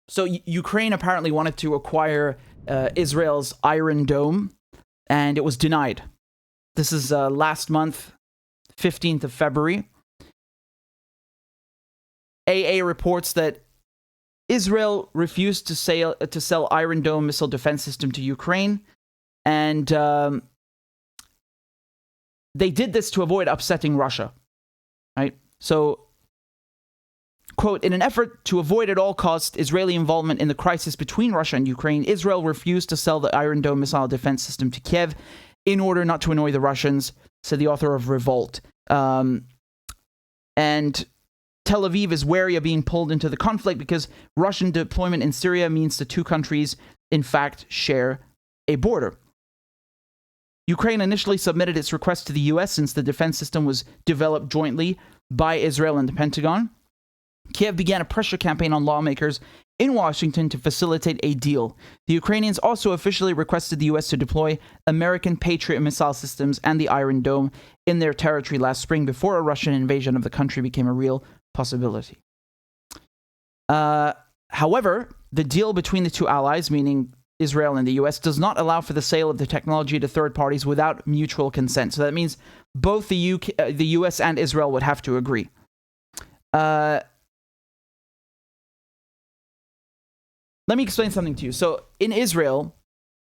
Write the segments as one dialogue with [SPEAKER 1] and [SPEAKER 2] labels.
[SPEAKER 1] So Ukraine apparently wanted to acquire Israel's Iron Dome, and it was denied. This is last month, 15th of February. AA reports that Israel refused to sell Iron Dome missile defense system to Ukraine, and they did this to avoid upsetting Russia, right? So, quote, in an effort to avoid at all costs Israeli involvement in the crisis between Russia and Ukraine, Israel refused to sell the Iron Dome missile defense system to Kiev in order not to annoy the Russians, said the author of Revolt. And Tel Aviv is wary of being pulled into the conflict because Russian deployment in Syria means the two countries, in fact, share a border. Ukraine initially submitted its request to the US since the defense system was developed jointly by Israel and the Pentagon. Kiev began a pressure campaign on lawmakers in Washington to facilitate a deal. The Ukrainians also officially requested the US to deploy American Patriot missile systems and the Iron Dome in their territory last spring before a Russian invasion of the country became a real possibility. However, the deal between the two allies, meaning Israel and the US, does not allow for the sale of the technology to third parties without mutual consent. So that means both the US and Israel would have to agree. Let me explain something to you. So in Israel,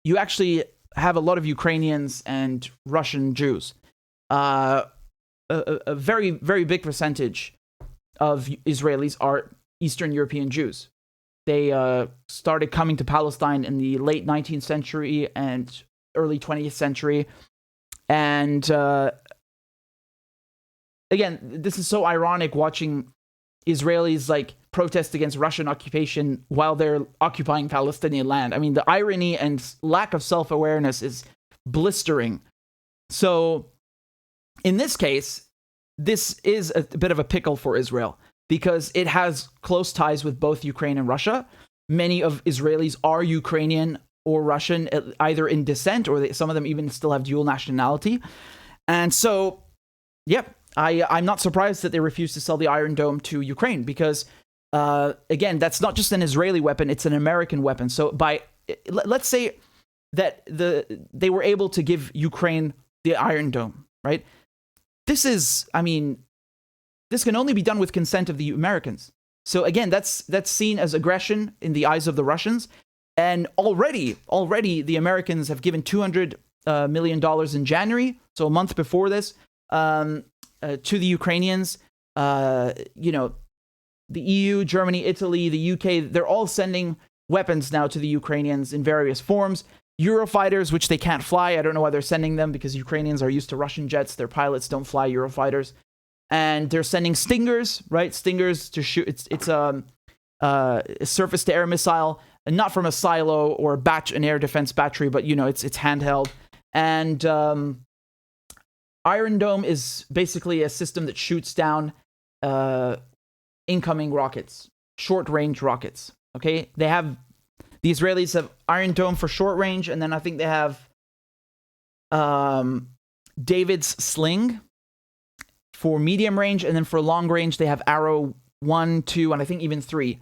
[SPEAKER 1] you actually have a lot of Ukrainians and Russian Jews. A very, very big percentage of Israelis are Eastern European Jews. They started coming to Palestine in the late 19th century and early 20th century. And again, this is so ironic watching Israelis like protest against Russian occupation while they're occupying Palestinian land. I mean, the irony and lack of self-awareness is blistering. So in this case, this is a bit of a pickle for Israel because it has close ties with both Ukraine and Russia. Many of Israelis are Ukrainian or Russian, either in descent or some of them even still have dual nationality. And so, yep, I'm not surprised that they refused to sell the Iron Dome to Ukraine because, again, that's not just an Israeli weapon, it's an American weapon. So let's say that they were able to give Ukraine the Iron Dome, right? This can only be done with consent of the Americans. So again, that's seen as aggression in the eyes of the Russians. And already the Americans have given $200 million in January, so a month before this, to the Ukrainians. The EU, Germany, Italy, the UK, they're all sending weapons now to the Ukrainians in various forms. Eurofighters, which they can't fly. I don't know why they're sending them because Ukrainians are used to Russian jets. Their pilots don't fly Eurofighters. And they're sending Stingers, right? Stingers to shoot. It's a surface-to-air missile, and not from a silo or an air defense battery, but, it's handheld. And Iron Dome is basically a system that shoots down incoming rockets, short-range rockets, okay? The Israelis have Iron Dome for short range, and then I think they have David's Sling for medium range, and then for long range, they have Arrow 1, 2, and I think even 3.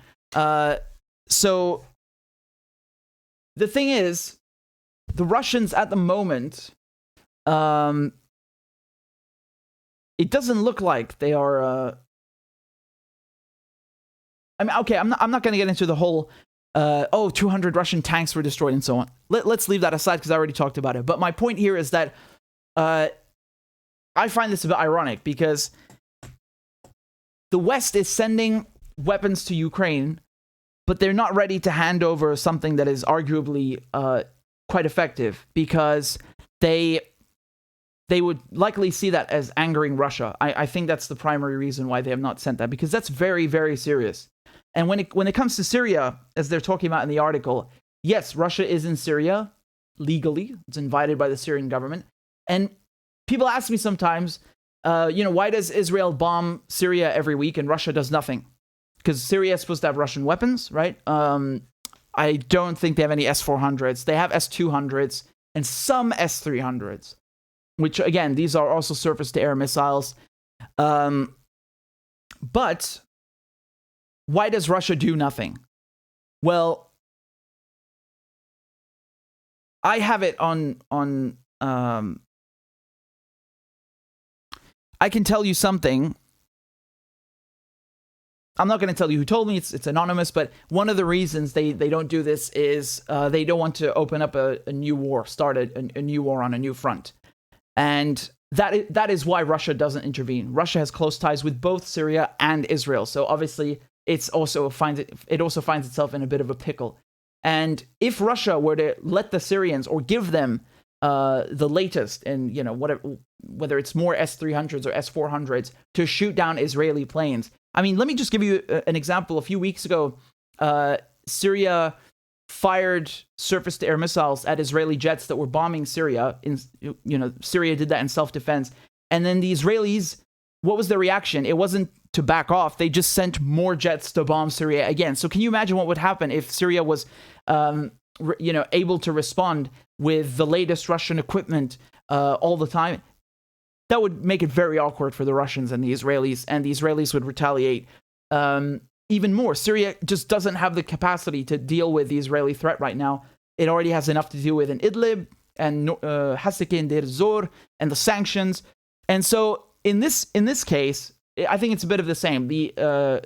[SPEAKER 1] So the thing is, the Russians at the moment, it doesn't look like they are... okay, I'm not going to get into the whole, 200 Russian tanks were destroyed and so on. Let's leave that aside because I already talked about it. But my point here is that I find this a bit ironic because the West is sending weapons to Ukraine, but they're not ready to hand over something that is arguably quite effective because they would likely see that as angering Russia. I think that's the primary reason why they have not sent that, because that's very, very serious. And when it comes to Syria, as they're talking about in the article, yes, Russia is in Syria legally. It's invited by the Syrian government. And people ask me sometimes, why does Israel bomb Syria every week and Russia does nothing? Because Syria is supposed to have Russian weapons, right? I don't think they have any S-400s. They have S-200s and some S-300s, which, again, these are also surface-to-air missiles. But why does Russia do nothing? Well, I have it on I can tell you something. I'm not going to tell you who told me. It's anonymous, but one of the reasons they don't do this is they don't want to open up a new war, start a new war on a new front. And that is why Russia doesn't intervene. Russia has close ties with both Syria and Israel. So obviously it also finds itself in a bit of a pickle. And if Russia were to let the Syrians or give them the latest, and whether it's more S-300s or S-400s to shoot down Israeli planes. I mean, let me just give you an example. A few weeks ago, Syria fired surface-to-air missiles at Israeli jets that were bombing Syria. Syria did that in self-defense. And then the Israelis, what was their reaction? It wasn't to back off. They just sent more jets to bomb Syria again. So can you imagine what would happen if Syria was, able to respond with the latest Russian equipment all the time? That would make it very awkward for the Russians and the Israelis would retaliate even more. Syria just doesn't have the capacity to deal with the Israeli threat right now. It already has enough to deal with in Idlib and Hasake and Deir Zor and the sanctions. And so in this case, I think it's a bit of the same. The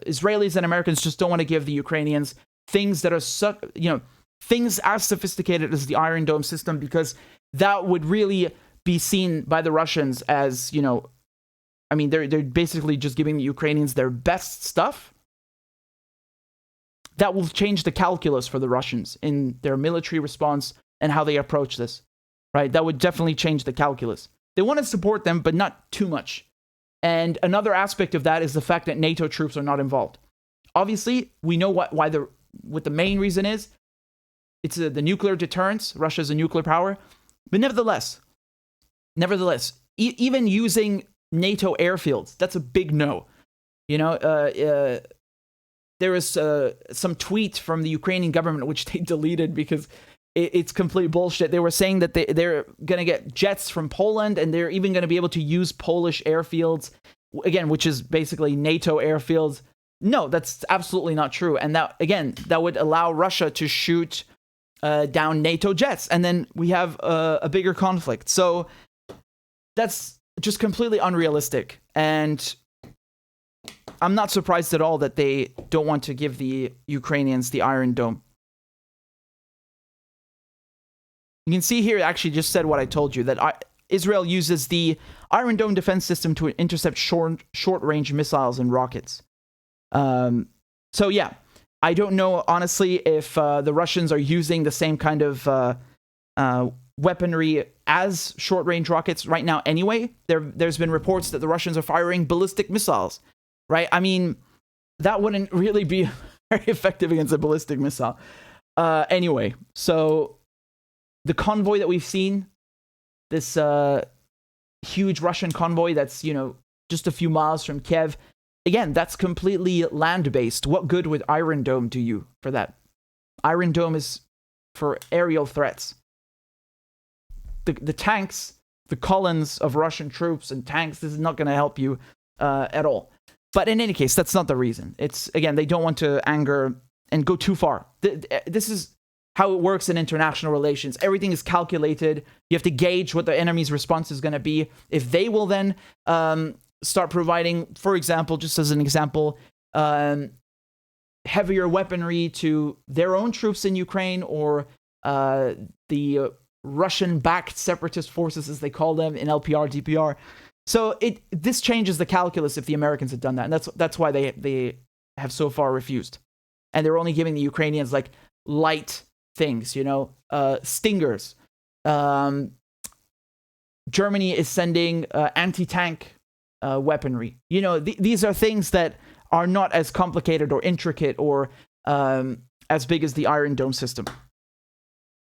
[SPEAKER 1] Israelis and Americans just don't want to give the Ukrainians things that are things as sophisticated as the Iron Dome system, because that would really be seen by the Russians as, they're basically just giving the Ukrainians their best stuff. That will change the calculus for the Russians in their military response and how they approach this, right? That would definitely change the calculus. They want to support them, but not too much. And another aspect of that is the fact that NATO troops are not involved. Obviously, we know what the main reason is. It's the nuclear deterrence. Russia's a nuclear power. But nevertheless, even using NATO airfields, that's a big no. There was some tweet from the Ukrainian government, which they deleted because it's complete bullshit. They were saying that they're going to get jets from Poland, and they're even going to be able to use Polish airfields, again, which is basically NATO airfields. No, that's absolutely not true. And that would allow Russia to shoot down NATO jets, and then we have a bigger conflict. So that's just completely unrealistic, and I'm not surprised at all that they don't want to give the Ukrainians the Iron Dome. You can see here it actually just said what I told you, that Israel uses the Iron Dome defense system to intercept short-range missiles and rockets. So yeah, I don't know, honestly, if the Russians are using the same kind of weaponry as short-range rockets right now anyway. There's been reports that the Russians are firing ballistic missiles, right? I mean, that wouldn't really be very effective against a ballistic missile. Anyway, so the convoy that we've seen, this huge Russian convoy that's, just a few miles from Kiev, again, that's completely land-based. What good would Iron Dome do you for that? Iron Dome is for aerial threats. The tanks, the columns of Russian troops and tanks, this is not going to help you at all. But in any case, that's not the reason. It's, again, they don't want to anger and go too far. This is how it works in international relations. Everything is calculated. You have to gauge what the enemy's response is going to be. If they will then start providing, for example, just as an example, heavier weaponry to their own troops in Ukraine, or the Russian-backed separatist forces, as they call them, in LPR, DPR. So this changes the calculus if the Americans had done that, and that's why they have so far refused. And they're only giving the Ukrainians like light things, stingers. Germany is sending anti-tank weaponry. These are things that are not as complicated or intricate or as big as the Iron Dome system.